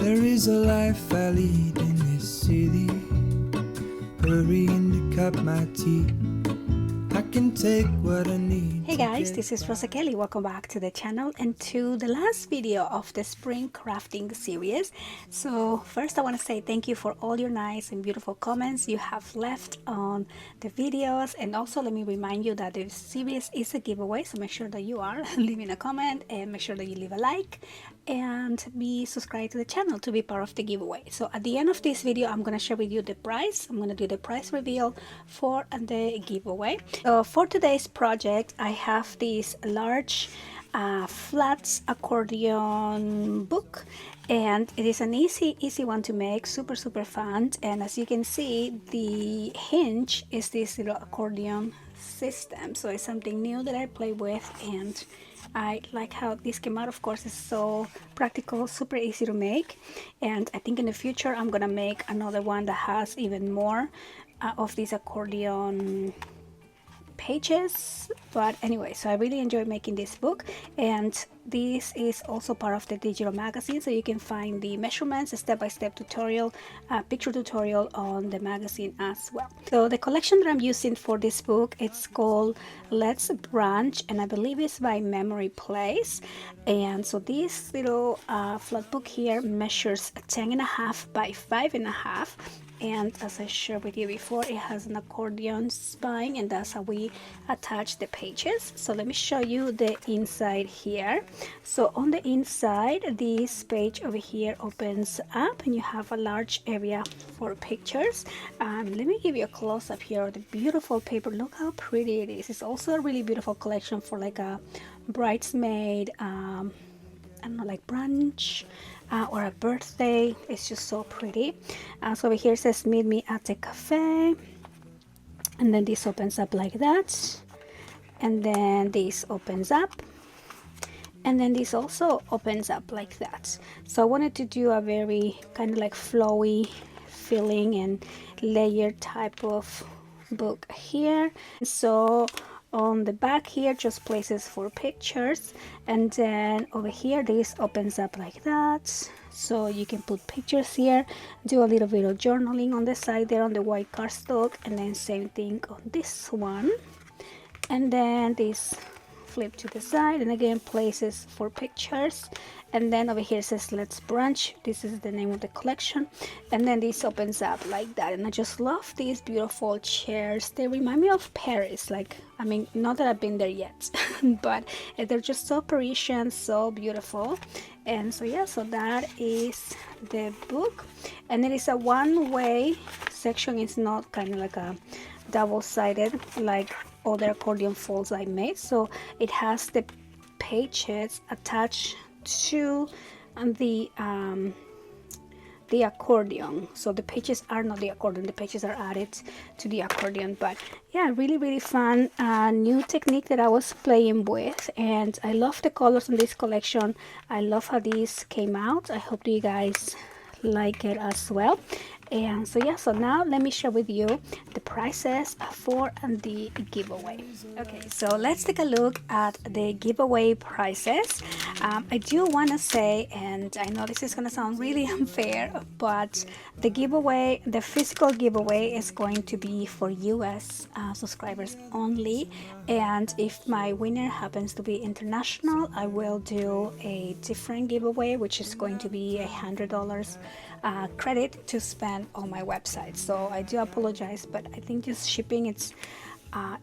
There is a life I lead in this city, hurrying to cut my teeth. I can take what I need. Hey guys, this is Rosa Kelly. Welcome back to the channel and to the last video of the spring crafting series. So first I want to say thank you for all your nice and beautiful comments you have left on the videos, and also let me remind you that the series is a giveaway, so make sure that you are leaving a comment and make sure that you leave a like and be subscribed to the channel to be part of the giveaway. So at the end of this video I'm going to share with you the price. I'm going to do the price reveal for the giveaway. So for today's project I have this large flats accordion book, and it is an easy one to make, super fun. And as you can see, the hinge is this little accordion system, so it's something new that I play with, and I like how this came out. Of course, it's so practical, super easy to make, and I think in the future I'm gonna make another one that has even more of these accordion pages. But anyway, so I really enjoyed making this book, and this is also part of the digital magazine, so you can find the measurements, a step-by-step tutorial, picture tutorial on the magazine as well. So the collection that I'm using for this book, it's called Let's Branch, and I believe it's by Memory Place. And so this little flat book here measures 10.5 by 5.5, and as I shared with you before, it has an accordion spine, and that's how we attach the pages. So let me show you the inside here. So on the inside, this page over here opens up and you have a large area for pictures. Let me give you a close-up here of the beautiful paper. Look how pretty it is. It's also a really beautiful collection for like a bridesmaid, I don't know, like brunch or a birthday. It's just so pretty. So over here it says meet me at the cafe, and then this opens up like that, and then this opens up, and then this also opens up like that. So I wanted to do a very kind of like flowy feeling and layered type of book here. So on the back here, just places for pictures, and then over here this opens up like that, so you can put pictures here, do a little bit of journaling on the side there on the white cardstock, and then same thing on this one, and then this flip to the side, and again places for pictures. And then over here it says Let's Brunch. This is the name of the collection, and then this opens up like that. And I just love these beautiful chairs. They remind me of Paris. Like, I mean, not that I've been there yet but they're just so Parisian, so beautiful. And so yeah, so that is the book, and it is a one-way section. It's not kind of like a double-sided like other accordion folds I made. So it has the pages attached to the accordion. So the pages are not the accordion, the pages are added to the accordion. But yeah, really fun new technique that I was playing with, and I love the colors in this collection. I love how these came out. I hope you guys like it as well. And so yeah, so now let me share with you the prices for the giveaway. Okay, so let's take a look at the giveaway prices. I do want to say, and I know this is going to sound really unfair, but the giveaway, the physical giveaway, is going to be for US subscribers only. And if my winner happens to be international, I will do a different giveaway, which is going to be $100 credit to spend on my website. So I do apologize, but I think just shipping, it's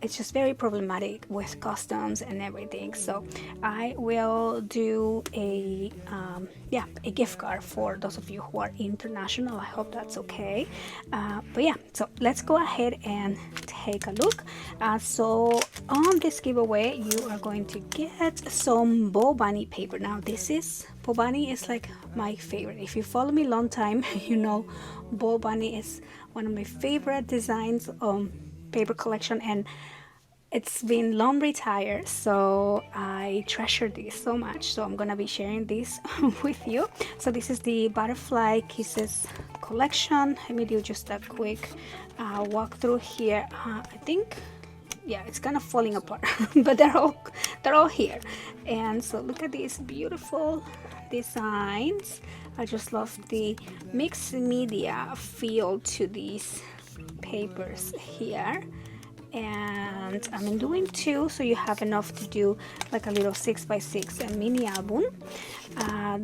just very problematic with customs and everything. So I will do a gift card for those of you who are international. I hope that's okay. But yeah, so let's go ahead and take a look. So on this giveaway you are going to get some Bo Bunny paper. Now this is Bo Bunny is like my favorite. If you follow me a long time, you know Bo Bunny is one of my favorite designs paper collection, and it's been long retired, so I treasure this so much. So I'm gonna be sharing this with you. So this is the Butterfly Kisses collection. Let me do just a quick walkthrough here. I think yeah, it's kind of falling apart, but they're all here. And so look at these beautiful designs. I just love the mixed media feel to these papers here. And I'm doing two, so you have enough to do like a little 6x6 mini album.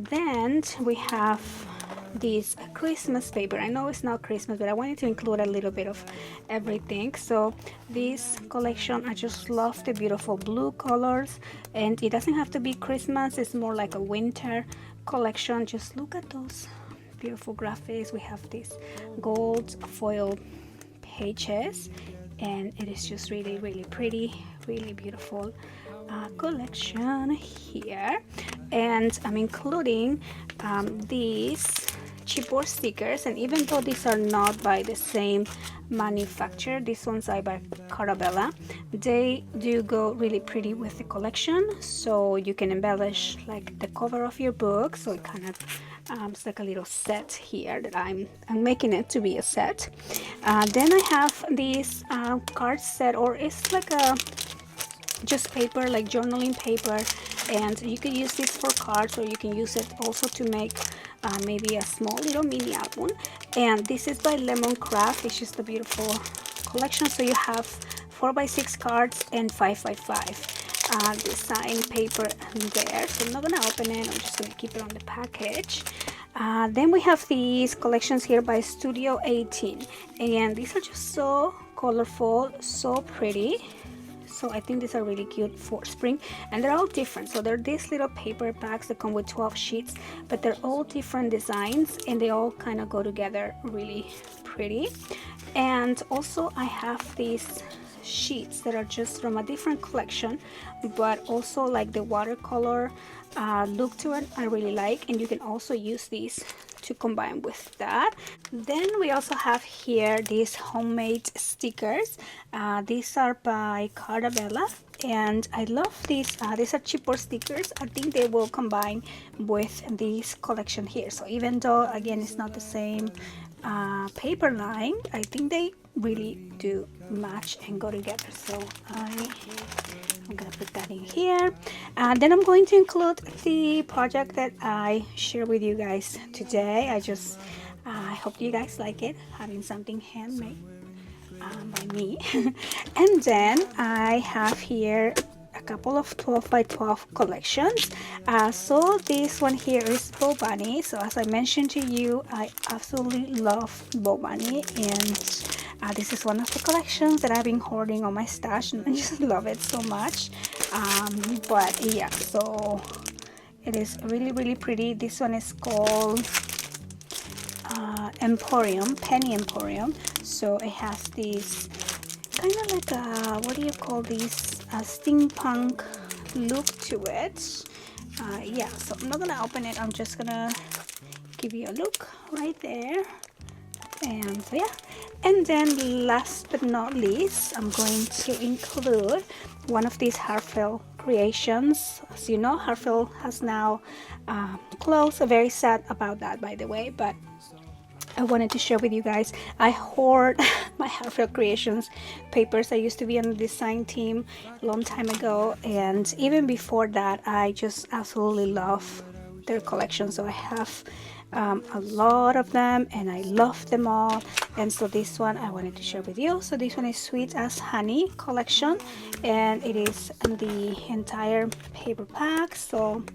Then we have this Christmas paper. I know it's not Christmas, but I wanted to include a little bit of everything. So this collection, I just love the beautiful blue colors, and it doesn't have to be Christmas, it's more like a winter collection. Just look at those beautiful graphics. We have these gold foil pages, and it is just really, really pretty, really beautiful collection here. And I'm including these chipboard stickers, and even though these are not by the same manufacturer, these ones are by Carabella, they do go really pretty with the collection, so you can embellish like the cover of your book. So it kind of it's like a little set here that I'm making it to be a set. Then I have this card set, or it's like a just paper, like journaling paper, and you can use this for cards, or you can use it also to make maybe a small little mini album. And this is by Lemon Craft. It's just a beautiful collection. So you have 4x6 cards and 5x5 design paper there. So I'm not gonna open it, I'm just gonna keep it on the package. Then we have these collections here by Studio 18, and these are just so colorful, so pretty. So I think these are really cute for spring, and they're all different. So they're these little paper packs that come with 12 sheets, but they're all different designs, and they all kind of go together really pretty. And also I have these sheets that are just from a different collection, but also like the watercolor look to it I really like, and you can also use these to combine with that. Then we also have here these homemade stickers. These are by Carabella, and I love these. These are chipboard stickers. I think they will combine with this collection here. So even though again it's not the same paper line, I think they really do match and go together. So I'm gonna put that in here. Then I'm going to include the project that I share with you guys today. I hope you guys like it, having something handmade by me. And then I have here a couple of 12 by 12 collections. So this one here is Bo Bunny. So as I mentioned to you, I absolutely love Bo Bunny, and this is one of the collections that I've been hoarding on my stash, and I just love it so much. But yeah, so it is really, really pretty. This one is called Emporium, Penny Emporium. So it has this kind of like a, what do you call these, a steampunk look to it. Yeah, so I'm not gonna open it, I'm just gonna give you a look right there. And so yeah, and then last but not least, I'm going to include one of these Hartfeld creations. As you know, Hartfeld has now closed. Very sad about that, by the way, but I wanted to share with you guys. I hoard my Hartfeld Creations papers. I used to be on the design team a long time ago, and even before that, I just absolutely love their collection. So I have a lot of them, and I love them all. And so this one I wanted to share with you. So this one is Sweet as Honey collection, and it is in the entire paper pack. So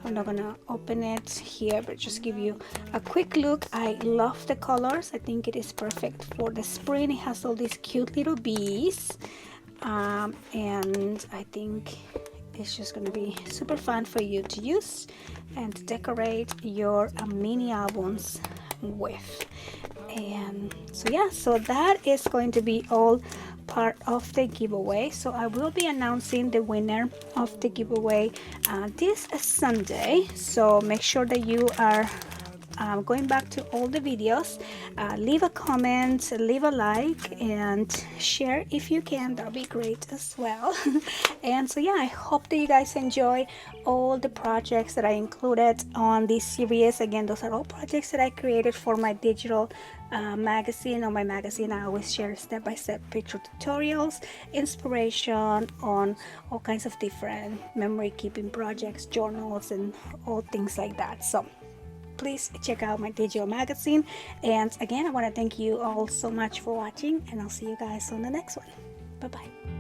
I'm not gonna open it here, but just give you a quick look. I love the colors. I think it is perfect for the spring. It has all these cute little bees, and I think it's just gonna be super fun for you to use and to decorate your mini albums with. And so yeah, so that is going to be all part of the giveaway. So I will be announcing the winner of the giveaway this Sunday, so make sure that you are going back to all the videos. Leave a comment, leave a like, and share if you can. That'll be great as well. And so yeah, I hope that you guys enjoy all the projects that I included on this series. Again, those are all projects that I created for my digital magazine. On my magazine, I always share step-by-step picture tutorials, inspiration on all kinds of different memory keeping projects, journals, and all things like that. So please check out my digital magazine. And again, I want to thank you all so much for watching, and I'll see you guys on the next one. Bye bye.